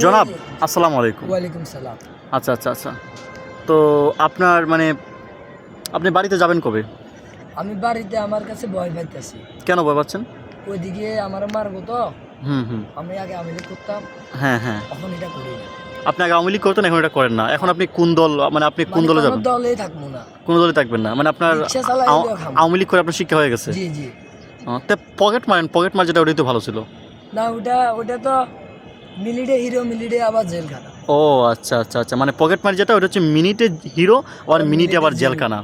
জনাব আসসালামু আলাইকুম। ওয়ালাইকুম সালাম। আচ্ছা আচ্ছা আচ্ছা, তো আপনার মানে আপনি বাড়িতে যাবেন কবে? আমি বাড়িতে আমার কাছে ভয় পাইতেছি। কেন ভয় পাচ্ছেন? ওইদিকে আমার মারবো তো। হুম। আমি আগে আওয়ামী লীগ করতাম, হ্যাঁ। এখন এটা করি না। আপনি আগে আওয়ামী লীগ করতেন, এখন এটা করেন না। এখন আপনি কোন দল, মানে আপনি কোন দলে কোনো যাবেন? দলেই থাকবো না। কোন দলে থাকবেন না, মানে আপনার রিক্সা চালাইলেও খাবো। আওয়ামী লীগ করে আপনার শিক্ষা হয়ে গেছে? জি। তা পকেট মার যেটা, ওটাই তো ভালো ছিল। না, ওটা তো মিলিটে হিরো, মিলিটে আবার জেলখানা। ও আচ্ছা, মানে পকেট মার যেটা, ওটা হচ্ছে মিনিটে হিরো আর মিনিটে আবার জেলখানা।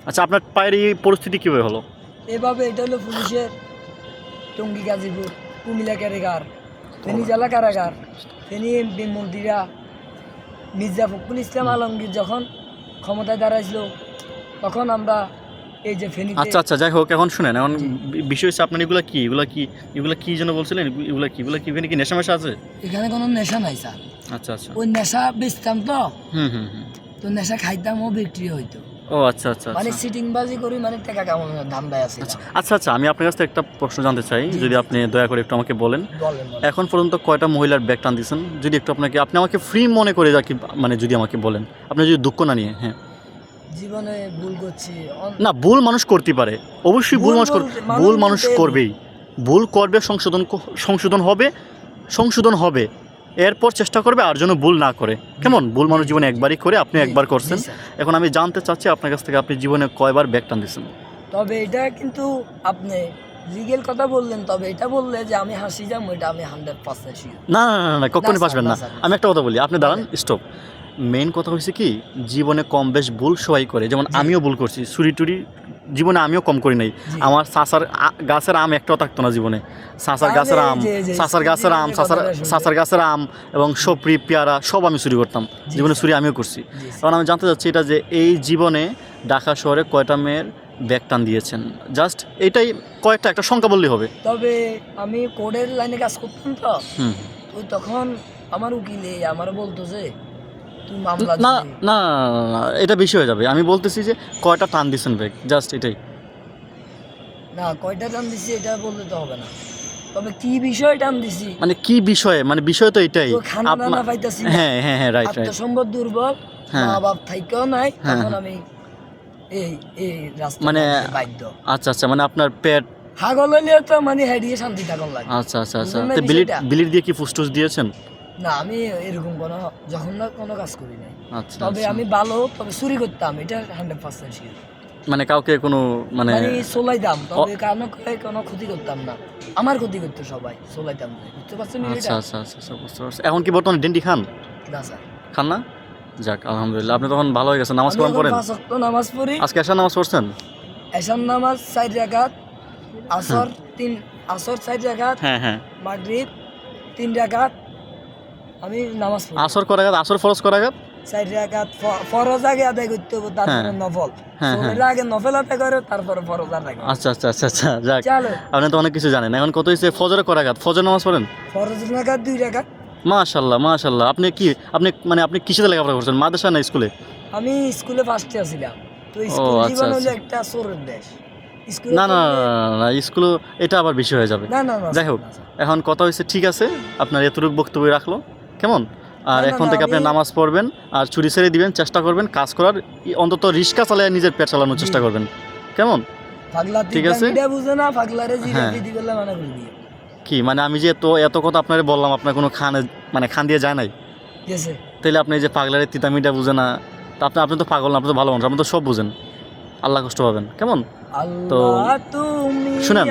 আচ্ছা, আপনার পায়ের এই পরিস্থিতি কীভাবে হলো? এভাবে এটা হলো পুলিশের টঙ্গী, গাজীপুর, কুমিল্লা কারাগার, ফেনী জেলা কারাগার, ফেনী এমপি মন্ত্রীরা, মির্জা ফখরুল ইসলাম আলমগীর যখন ক্ষমতায় দাঁড়াইছিল তখন আমরা এই যে ফেনীতে। আচ্ছা, যাই হোক, এখন শুনেন, এখন বিষয় হচ্ছে আপনার এগুলা কি যেন বলছিলেন, এগুলা কি এখানে কি নেশা মেশা আছে? এখানে কোনো নেশা নাই স্যার। আচ্ছা। ওই নেশা বেচতাম তো, হুম। তো নেশা খাইতাম ও বিক্রি হইতো। ও আচ্ছা। মানে সিটিং বাজি করি, মানে টাকা কামানোর ধান্দায় আছে। আচ্ছা, আমি আপনার কাছ থেকে একটা প্রশ্ন জানতে চাই, যদি আপনি দয়া করে একটু আমাকে বলেন। বলেন। এখন পর্যন্ত কয়টা মহিলার ব্যাগ টান দিয়েছেন? যদি একটু আপনি আমাকে ফ্রি মনে করে রাখি, মানে যদি আমাকে বলেন, আপনি যদি দুঃখ না নিয়ে। হ্যাঁ, জীবনে ভুল করছি না, ভুল মানুষ করতে পারে, অবশ্যই ভুল মানুষ করবেই। ভুল করবে, সংশোধন হবে, এরপর চেষ্টা করবে আর যেন ভুল না করে। কেমন? ভুল মানুষ জীবনে একবারই করে, আপনি একবার করছেন। এখন আমি জানতে চাচ্ছি আপনার কাছ থেকে, আপনি জীবনে কয়বার ব্যাগ টান দিয়েছেন? তবে এটা কিন্তু আপনি লিগেল কথা বললেন, তবে এটা বললে যে আমি হাসি যাবো, এটা আমি 100% শিওর। না, কখনই পাসবেন না। আমি একটা কথা বলি, আপনি দাঁড়ান, স্টপ। মেইন কথা হচ্ছে কি, জীবনে কম বেশ ভুল সবাই করে, যেমন আমিও ভুল করছি, চুরি টুরি জীবনে আমিও কম করি নাই। আমার চাচার গাছের আম একটাও থাকতো না জীবনে। চাচার গাছের আম এবং সপরি, পেয়ারা সব আমি চুরি করতাম জীবনে, চুরি আমিও করছি। কারণ আমি জানতে চাচ্ছি এটা, যে এই জীবনে ঢাকা শহরে কয়টা মেয়ের ব্যাগ টান দিয়েছেন? জাস্ট এটাই, কয়েকটা, একটা সংখ্যা বললেই হবে। তবে আমি কোর্টের লাইনে কাজ করতাম তো, তো তখন আমার উকিলে আমার বলতো যে তুই মামলা না, এটা বেশি হয়ে যাবে। আমি বলতেছি যে কয়টা টান দিয়েছেন ব্যাগ, জাস্ট এটাই। না, কয়টা টান দিছি এটা বললে তো হবে না, তবে কি বিষয় টান দিছি, মানে কি বিষয়ে, মানে বিষয় তো এটাই। খানা দানা পাইতাছি। হ্যাঁ, রাইট। আত্মসম্পদ দুর্বল, মা বাপ থাইকেও নাই, তখন আমি এই রাস্তা মানে বাধ্য। আচ্ছা, মানে আপনার পেট হাগল হইলে তো মানে হেডিয়ে শান্তি থাকুন লাগে। আচ্ছা। তো বিলিট দিয়ে কি ফুসটুস দিয়েছেন? না, আমি এরকম কোনো কাজ করি নাই। আচ্ছা, তবে আমি ভালো, তবে চুরি করতাম, এটা 100% শিওর। মানে কাউকে কোনো মানে সোলাইতাম, তবে কোনো ক্ষতি করতাম না। আমার ক্ষতি করতো সবাই, সোলাইতাম না, বুঝতে পারছেন? আচ্ছা, বুঝতে পারছি। এখন কি বর্তমানে ডেন্টি খান? না স্যার। খান না? যাক, আলহামদুলিল্লাহ, আপনি তখন ভালো হয়ে গেছেন। নামাজ কালাম পড়েন? 5 ওয়াক্ত নামাজ পড়ি। আজকে এশার নামাজ পড়ছেন? এশার নামাজ 4 রাকাত, আসর 4 রাকাত, হ্যাঁ। মাগরিব 3 রাকাত আমি নামাজ পড়ি। আসর কয় রাকাত? আসর ফরজ কয় রাকাত? 4 রাকাত ফরজ আগে আদায় করতে হবে, তারপরে নফল। আগে নফল আদায় করে, তারপরে ফরজ আদায় করে। আচ্ছা, যাক, আপনি তো অনেক কিছু জানেন। এখন কত হয়েছে? ফজরে কয় রাকাত? ফজর নামাজ পড়েন? ফরজ রাকাত 2 রাকাত। মাশাআল্লাহ। আপনি কিসেতে লেখাপড়া করছেন, মাদ্রাসা না স্কুলে? আমি স্কুলে ফার্স্টে ছিলাম। তো স্কুল জীবন হলো একটা চোরের দেশ। না, স্কুল এটা আবার বেশি হয়ে যাবে। না। যাই হোক, এখন কথা হয়েছে, ঠিক আছে, আপনার এতটুকু বক্তব্য রাখলো, কেমন? আর এখন থেকে আপনি নামাজ পড়বেন আর চুরি ছেড়ে দিবেন, চেষ্টা করবেন কাজ করার, অন্তত রিক্সা চালিয়ে নিজের পেট চালানোর চেষ্টা করবেন, কেমন? ঠিক আছে। কি মানে, আমি যে এত কথা আপনারে বললাম, আপনার কোনো খান দিয়ে যায় নাই, তাহলে আপনি যে পাগলারে তিতামিটা বুঝে না, তা আপনি তো পাগল না, আপনি তো ভালো মানুষ, আপনি তো সব বুঝেন। আল্লাহ কষ্ট পাবেন, কেমন? তো শুনেন,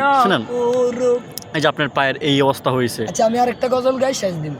এই যে আপনার পায়ের এই অবস্থা হয়েছে। আচ্ছা, আমি আরেকটা গজল গাই, শেষ দিন।